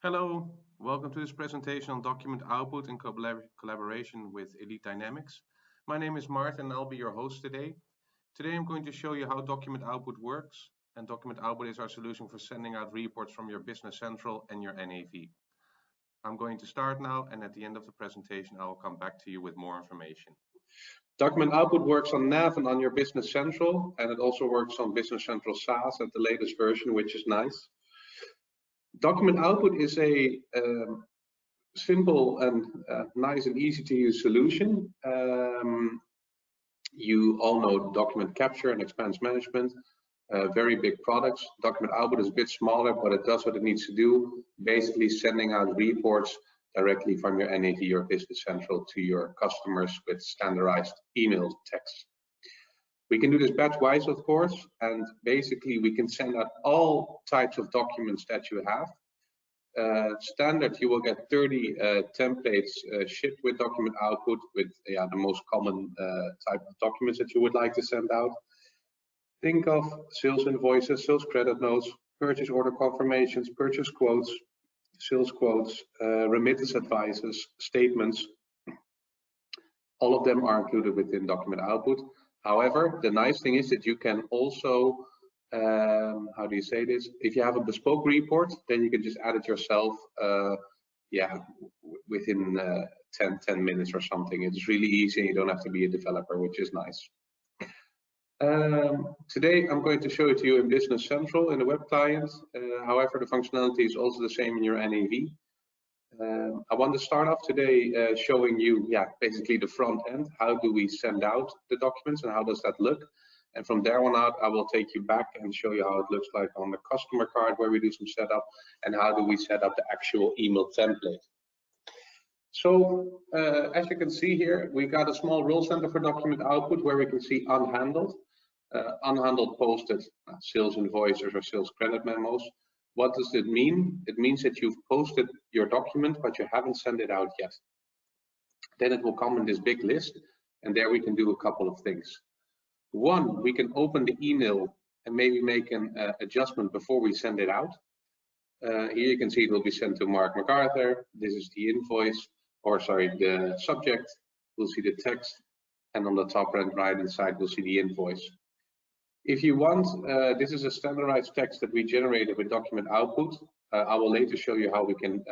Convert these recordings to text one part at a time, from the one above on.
Hello, welcome to this presentation on document output in collaboration with Elite Dynamics. My name is Martin and I'll be your host today. Today I'm going to show you how document output works, and document output is our solution for sending out reports from your Business Central and your NAV. I'm going to start now, and at the end of the presentation I will come back to you with more information. Document output works on NAV and on your Business Central, and it also works on Business Central SaaS at the latest version, which is nice. Document output is a simple and nice and easy to use solution. You all know document capture and expense management, very big products. Document output is a bit smaller, but it does what it needs to do, basically sending out reports directly from your NAV or Business Central to your customers with standardized email text. We can do this batch-wise, of course, and basically we can send out all types of documents that you have. Standard, you will get 30 templates shipped with document output with the most common type of documents that you would like to send out. Think of sales invoices, sales credit notes, purchase order confirmations, purchase quotes, sales quotes, remittance advices, statements. All of them are included within document output. However, the nice thing is that you can also, how do you say this? If you have a bespoke report, then you can just add it yourself, within 10 minutes or something. It's really easy. You don't have to be a developer, which is nice. Today, I'm going to show it to you in Business Central in the web client. However, the functionality is also the same in your NAV. I want to start off today showing you, basically the front end. How do we send out the documents and how does that look? And from there on out, I will take you back and show you how it looks like on the customer card where we do some setup, and how do we set up the actual email template. So as you can see here, we got a small role center for document output where we can see unhandled. Unhandled posted sales invoices or sales credit memos. What does it mean? It means that you've posted your document, but you haven't sent it out yet. Then it will come in this big list, and there we can do a couple of things. One, we can open the email and maybe make an adjustment before we send it out. Here you can see it will be sent to Mark MacArthur. This is the invoice, or sorry, the subject. We'll see the text, and on the top right hand side, we'll see the invoice. If you want, this is a standardized text that we generated with document output. I will later show you how we can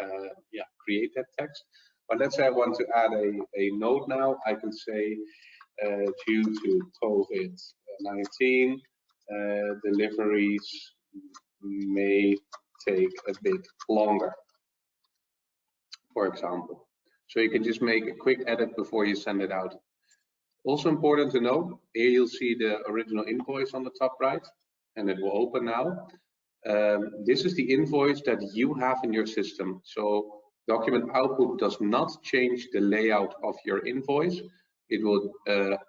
create that text. But let's say I want to add a note now. I can say, due to COVID-19, deliveries may take a bit longer, for example. So you can just make a quick edit before you send it out. Also important to know, here you'll see the original invoice on the top right, and it will open now. This is the invoice that you have in your system. So document output does not change the layout of your invoice. It will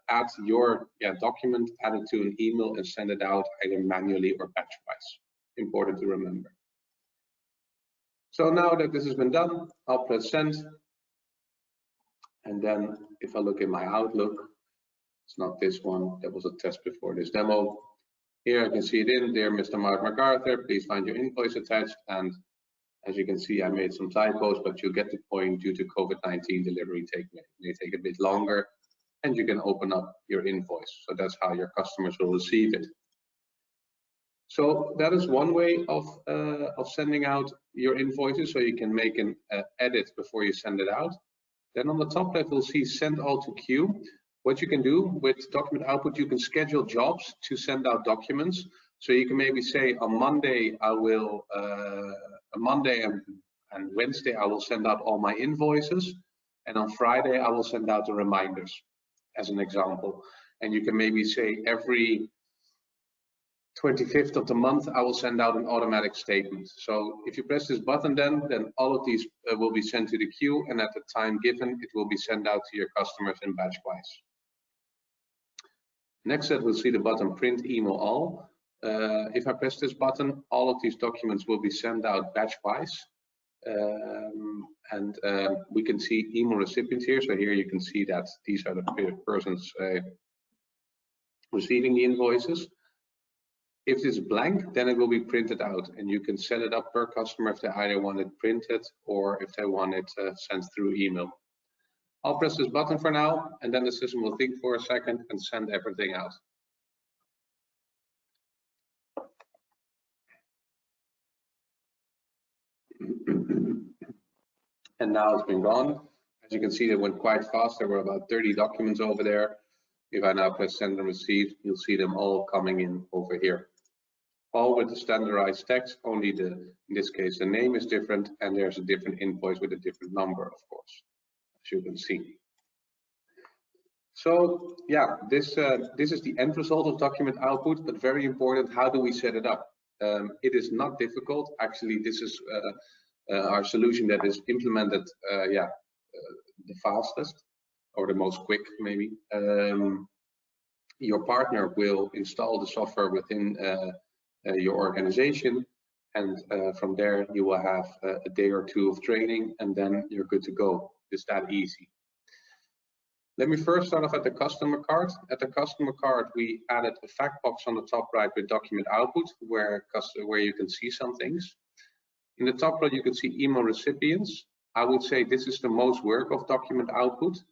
add your document, add it to an email and send it out either manually or batch-wise. Important to remember. So now that this has been done, I'll press send. And then if I look in my Outlook, it's not this one, that was a test before this demo. Here I can see it in there, Mr. Mark MacArthur, please find your invoice attached. And as you can see, I made some typos, but you get the point. Due to COVID-19, delivery may take a bit longer, and you can open up your invoice. So that's how your customers will receive it. So that is one way of sending out your invoices, so you can make an edit before you send it out. Then on the top left, we'll see send all to queue. What you can do with document output, you can schedule jobs to send out documents. So you can maybe say on Monday, I will, Monday and Wednesday, I will send out all my invoices. And on Friday, I will send out the reminders, as an example. And you can maybe say every 25th of the month, I will send out an automatic statement. So if you press this button, then all of these will be sent to the queue, and at the time given, it will be sent out to your customers in batch-wise. Next up, we'll see the button print email all. If I press this button, all of these documents will be sent out batch-wise. We can see email recipients here. So here you can see that these are the persons receiving the invoices. If it's blank, then it will be printed out, and you can set it up per customer if they either want it printed or if they want it sent through email. I'll press this button for now, and then the system will think for a second and send everything out. And now it's been gone. As you can see, it went quite fast. There were about 30 documents over there. If I now press send and receive, you'll see them all coming in over here. All with the standardized text, only in this case, the name is different, and there's a different invoice with a different number, of course, as you can see. So yeah, this is the end result of document output, but very important, how do we set it up? It is not difficult. Actually, this is our solution that is implemented the fastest, or the most quick maybe. Your partner will install the software within your organization, and from there you will have a day or two of training, and then you're good to go. It's that easy. Let me first start off at the customer card. At the customer card, we added a fact box on the top right with document output, where you can see some things. In the top right, you can see email recipients. I would say this is the most work of document output.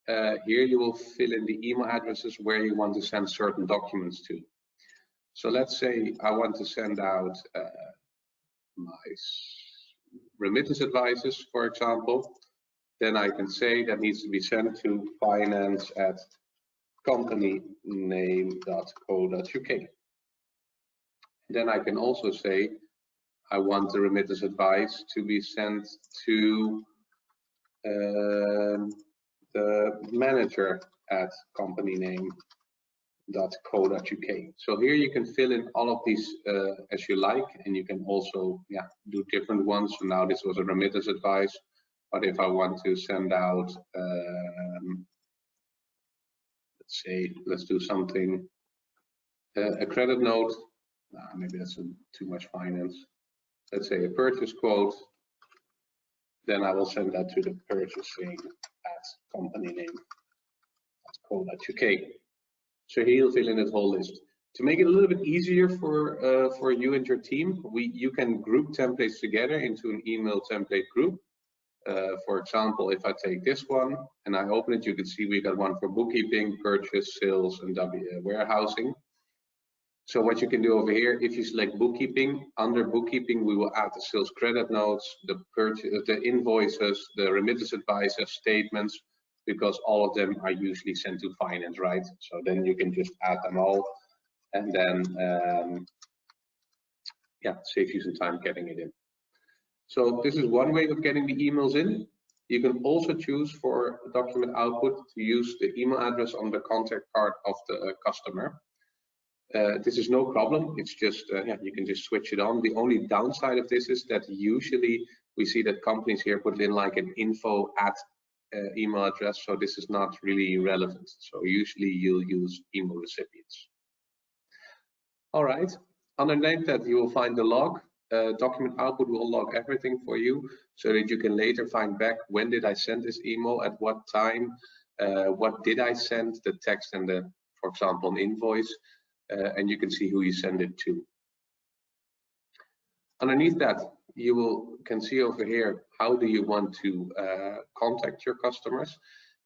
Here you will fill in the email addresses where you want to send certain documents to. So let's say I want to send out my remittance advices, for example. Then I can say that needs to be sent to finance@companyname.co.uk. Then I can also say I want the remittance advice to be sent to the manager at companyname.co.uk. So here you can fill in all of these as you like, and you can also do different ones. So now this was a remittance advice. But if I want to send out, let's do something, a credit note, maybe that's too much finance. Let's say a purchase quote, then I will send that to the purchasing at companyname.co.uk. So he'll fill in that whole list. To make it a little bit easier for you and your team, you can group templates together into an email template group. For example, if I take this one and I open it, you can see we got one for bookkeeping, purchase, sales, and warehousing. So what you can do over here, if you select bookkeeping, under bookkeeping, we will add the sales credit notes, the invoices, the remittance advices, statements, because all of them are usually sent to finance, right? So then you can just add them all, and then save you some time getting it in. So this is one way of getting the emails in. You can also choose for document output to use the email address on the contact card of the customer. This is no problem. It's just, you can just switch it on. The only downside of this is that usually we see that companies here put in like an info@ email address. So this is not really relevant. So usually you'll use email recipients. All right. Underneath that, you will find the log. Document output will log everything for you so that you can later find back when did I send this email, at what time, what did I send, the text and the, for example, an invoice, and you can see who you send it to. Underneath that, you can see over here, how do you want to contact your customers?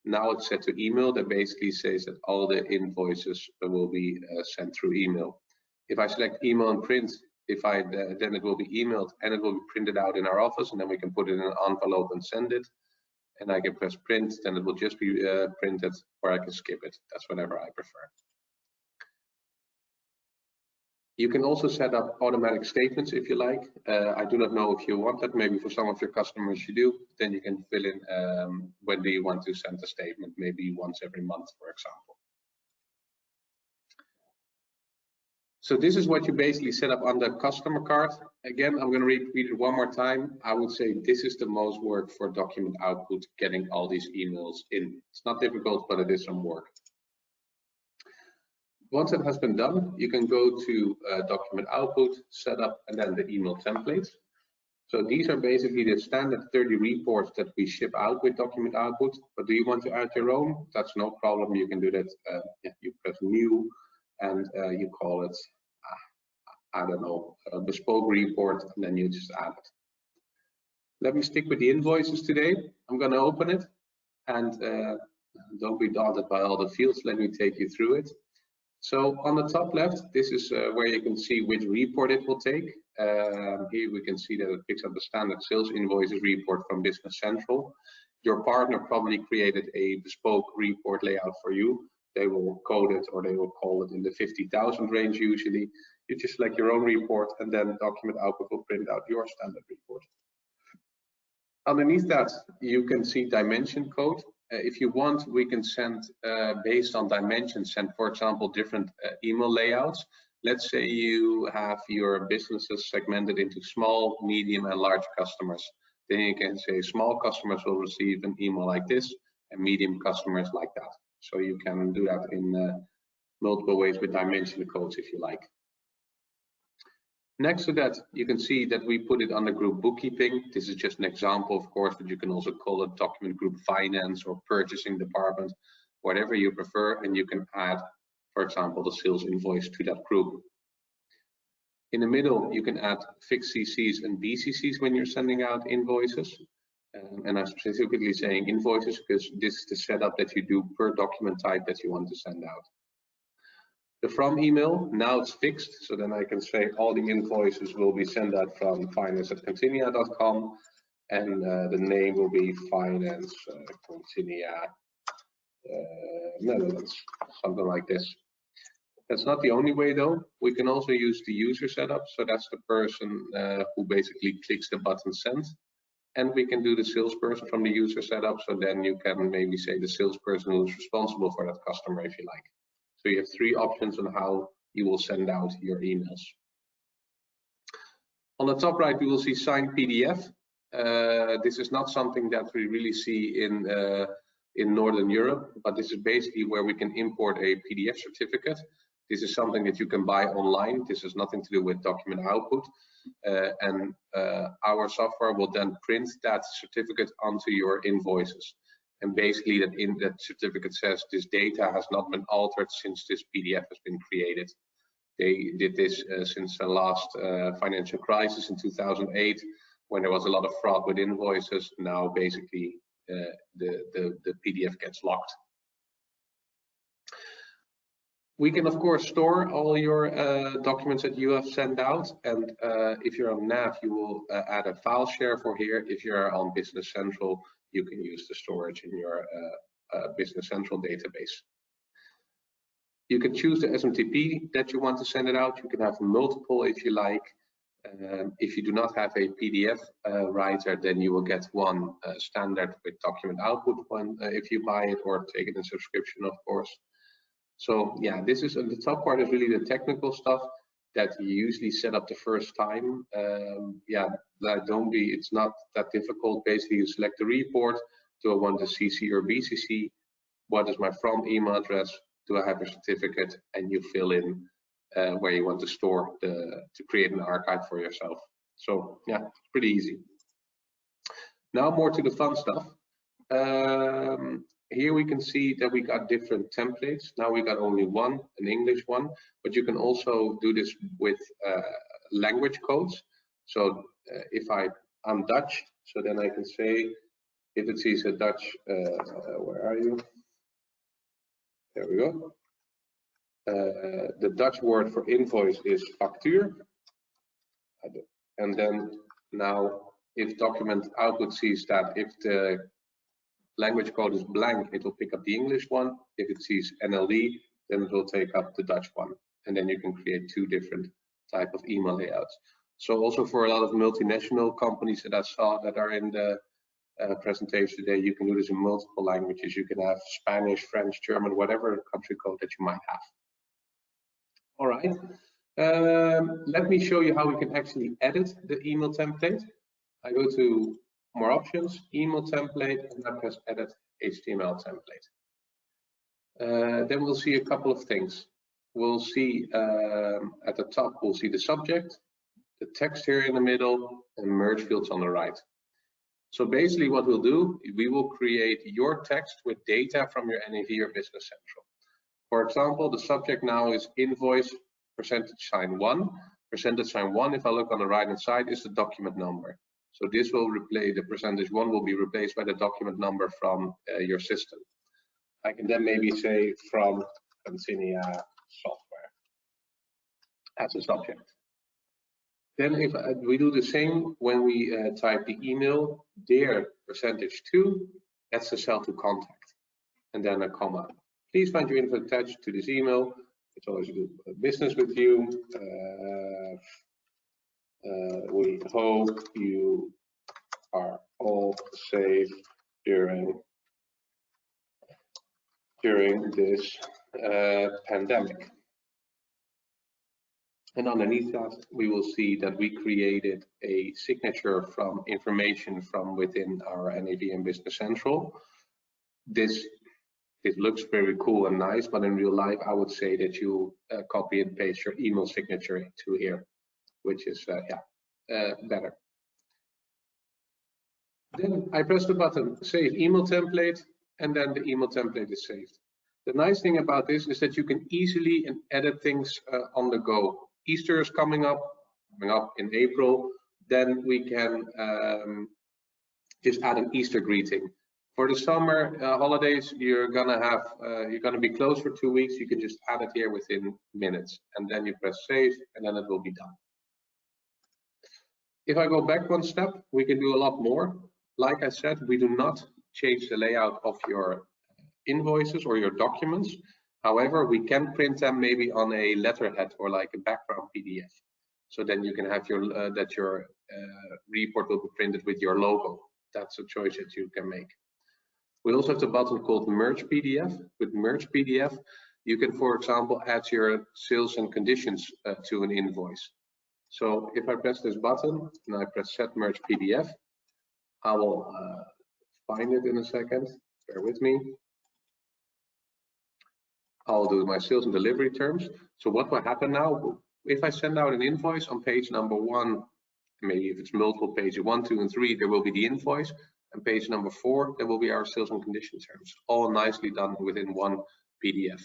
Now it's set to email. That basically says that all the invoices will be sent through email. If I select email and print, then it will be emailed and it will be printed out in our office, and then we can put it in an envelope and send it. And I can press print, then it will just be printed, or I can skip it. That's whatever I prefer. You can also set up automatic statements if you like. I do not know if you want that. Maybe for some of your customers you do. Then you can fill in when do you want to send a statement, maybe once every month, for example. So this is what you basically set up on the customer card. Again, I'm going to repeat it one more time. I would say this is the most work for document output, getting all these emails in. It's not difficult, but it is some work. Once it has been done, you can go to document output, setup, and then the email templates. So these are basically the standard 30 reports that we ship out with document output. But do you want to add your own? That's no problem. You can do that. You press new, and you call it I don't know, a bespoke report, and then you just add it. Let me stick with the invoices today. I'm going to open it, and don't be daunted by all the fields. Let me take you through it. So on the top left, this is where you can see which report it will take. Here we can see that it picks up the standard sales invoices report from Business Central. Your partner probably created a bespoke report layout for you. They will code it, or they will call it in the 50,000 range usually. You just select your own report, and then document output will print out your standard report. Underneath that, you can see dimension code. If you want, we can send, based on dimensions, send, for example, different email layouts. Let's say you have your businesses segmented into small, medium, and large customers. Then you can say small customers will receive an email like this, and medium customers like that. So you can do that in multiple ways with dimension codes if you like. Next to that, you can see that we put it under group bookkeeping. This is just an example, of course, but you can also call it document group finance or purchasing department, whatever you prefer, and you can add, for example, the sales invoice to that group. In the middle, you can add fixed CCs and BCCs when you're sending out invoices. And I'm specifically saying invoices because this is the setup that you do per document type that you want to send out. The from email, now it's fixed, so then I can say all the invoices will be sent out from finance@continia.com, and the name will be finance Continia Netherlands, something like this. That's not the only way though. We can also use the user setup, so that's the person who basically clicks the button send, and we can do the salesperson from the user setup, so then you can maybe say the salesperson who's responsible for that customer if you like. So you have three options on how you will send out your emails. On the top right, we will see signed PDF. This is not something that we really see in Northern Europe, but this is basically where we can import a PDF certificate. This is something that you can buy online. This has nothing to do with document output. And our software will then print that certificate onto your invoices. And basically that certificate says this data has not been altered since this PDF has been created. They did this since the last financial crisis in 2008, when there was a lot of fraud with invoices. Now basically the PDF gets locked. We can of course store all your documents that you have sent out, and if you're on NAV, you will add a file share for here. If you're on Business Central, you can use the storage in your Business Central database. You can choose the SMTP that you want to send it out. You can have multiple if you like. If you do not have a PDF writer, then you will get one standard with document output one if you buy it or take it in subscription, of course. So yeah, this is the top part is really the technical stuff that you usually set up the first time. Yeah, it's not that difficult. Basically, you select the report. Do I want a CC or BCC? What is my from email address? Do I have a certificate? And you fill in where you want to store to create an archive for yourself. So yeah, it's pretty easy. Now more to the fun stuff. Here we can see that we got different templates. Now we got only one, an English one, but you can also do this with language codes. So if I'm Dutch, so then I can say, if it sees a Dutch, where are you? There we go. The Dutch word for invoice is factuur. And then now if document output sees that if the language code is blank, it will pick up the English one. If it sees NLE, then it will take up the Dutch one. And then you can create two different type of email layouts. So also for a lot of multinational companies that I saw that are in the presentation today, you can do this in multiple languages. You can have Spanish, French, German, whatever country code that you might have. All right. Let me show you how we can actually edit the email template. I go to more options, email template, and I press edit HTML template. Then we'll see a couple of things. We'll see at the top, we'll see the subject, the text here in the middle, and merge fields on the right. So basically what we'll do, we will create your text with data from your NAV or Business Central. For example, the subject now is invoice %1. %1, if I look on the right hand side, is the document number. So this will replace, the %1 will be replaced by the document number from your system. I can then maybe say from Continia software as a subject. Then if we do the same when we type the email, dear %2, that's the cell to contact, and then a comma. Please find your info attached to this email. It's always a good business with you. We hope you are all safe during this pandemic. And underneath that, we will see that we created a signature from information from within our NAV and Business Central. This looks very cool and nice, but in real life, I would say that you copy and paste your email signature to here, which is better. Then I press the button Save Email Template, and then the email template is saved. The nice thing about this is that you can easily edit things on the go. Easter is coming up in April. Then we can just add an Easter greeting. For the summer holidays, you're gonna be closed for 2 weeks. You can just add it here within minutes, and then you press save, and then it will be done. If I go back one step, we can do a lot more. Like I said, we do not change the layout of your invoices or your documents. However, we can print them maybe on a letterhead or like a background PDF. So then you can have your report will be printed with your logo. That's a choice that you can make. We also have the button called Merge PDF. With Merge PDF, you can, for example, add your sales and conditions to an invoice. So if I press this button and I press Set Merge PDF, I will find it in a second. Bear with me. I'll do my sales and delivery terms. So what will happen now? If I send out an invoice on page number 1, maybe if it's multiple pages, 1, 2, and 3, there will be the invoice. And page number 4, there will be our sales and condition terms, all nicely done within one PDF.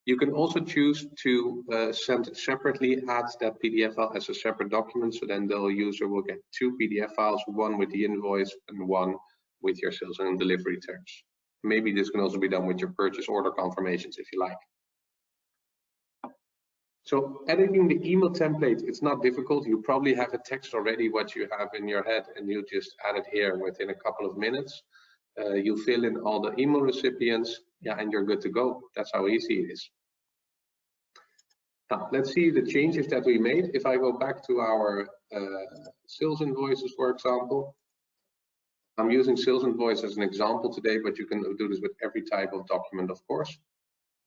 You can also choose to send separately, add that PDF file as a separate document, so then the user will get 2 PDF files, one with the invoice and one with your sales and delivery terms. Maybe this can also be done with your purchase order confirmations if you like. So editing the email template, it's not difficult. You probably have a text already, what you have in your head, and you just add it here within a couple of minutes. You fill in all the email recipients, and you're good to go. That's how easy it is. Now, let's see the changes that we made. If I go back to our sales invoices, for example, I'm using sales invoice as an example today, but you can do this with every type of document, of course.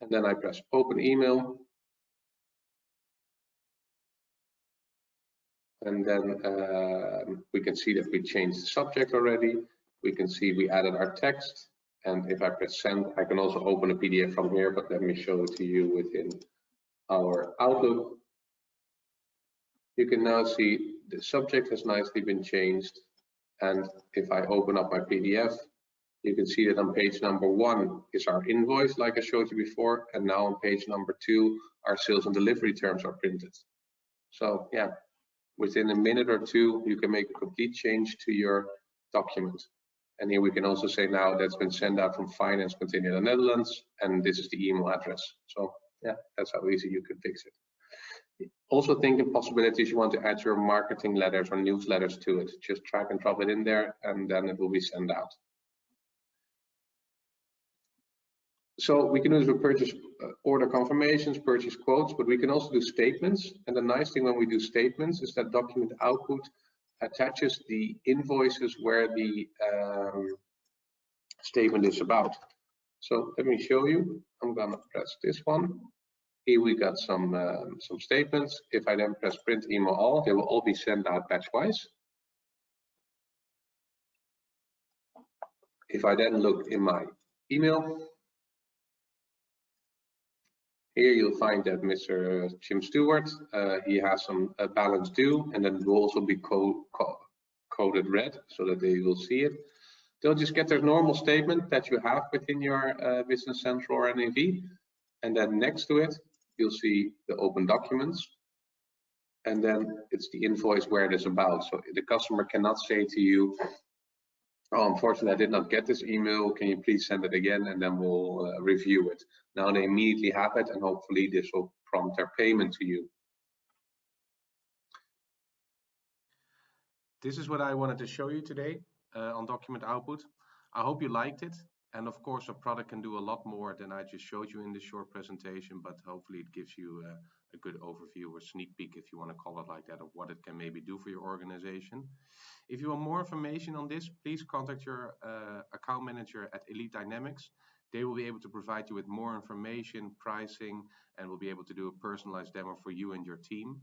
And then I press Open Email. And then we can see that we changed the subject already. We can see we added our text. And if I press Send, I can also open a PDF from here, but let me show it to you within our Outlook. You can now see the subject has nicely been changed. And if I open up my PDF, you can see that on page number 1 is our invoice, like I showed you before. And now on page number 2, our sales and delivery terms are printed. So yeah, within a minute or 2, you can make a complete change to your document. And here we can also say now that's been sent out from Finance Continia the Netherlands, and this is the email address. So yeah, that's how easy you can fix it. Also thinking possibilities, you want to add your marketing letters or newsletters to it. Just drag and drop it in there, and then it will be sent out. So we can do this with purchase order confirmations, purchase quotes, but we can also do statements. And the nice thing when we do statements is that document output attaches the invoices where the statement is about. So let me show you. I'm gonna press this one. Here we got some statements. If I then press print email all, they will all be sent out batch-wise. If I then look in my email, here you'll find that Mr. Jim Stewart, he has some balance due, and then it will also be coded red so that they will see it. They'll just get their normal statement that you have within your Business Central or NAV, and then next to it, you'll see the open documents. and then it's the invoice where it is about. So the customer cannot say to you, oh, unfortunately, I did not get this email. Can you please send it again, and then we'll review it. Now they immediately have it, and hopefully this will prompt their payment to you. This is what I wanted to show you today on document output. I hope you liked it. And of course, a product can do a lot more than I just showed you in this short presentation, but hopefully it gives you a good overview or sneak peek, if you want to call it like that, of what it can maybe do for your organization. If you want more information on this, please contact your account manager at Elite Dynamics. They will be able to provide you with more information, pricing, and will be able to do a personalized demo for you and your team.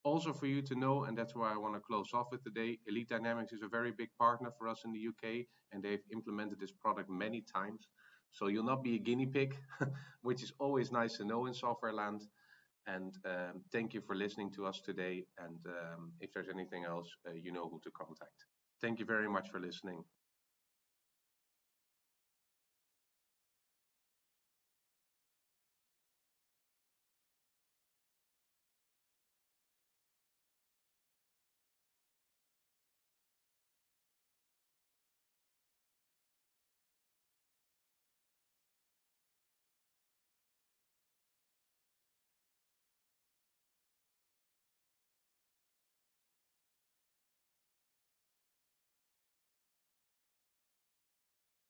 Also for you to know, and that's why I want to close off with today, Elite Dynamics is a very big partner for us in the UK, and they've implemented this product many times. So you'll not be a guinea pig, which is always nice to know in software land. And thank you for listening to us today. And if there's anything else, you know who to contact. Thank you very much for listening.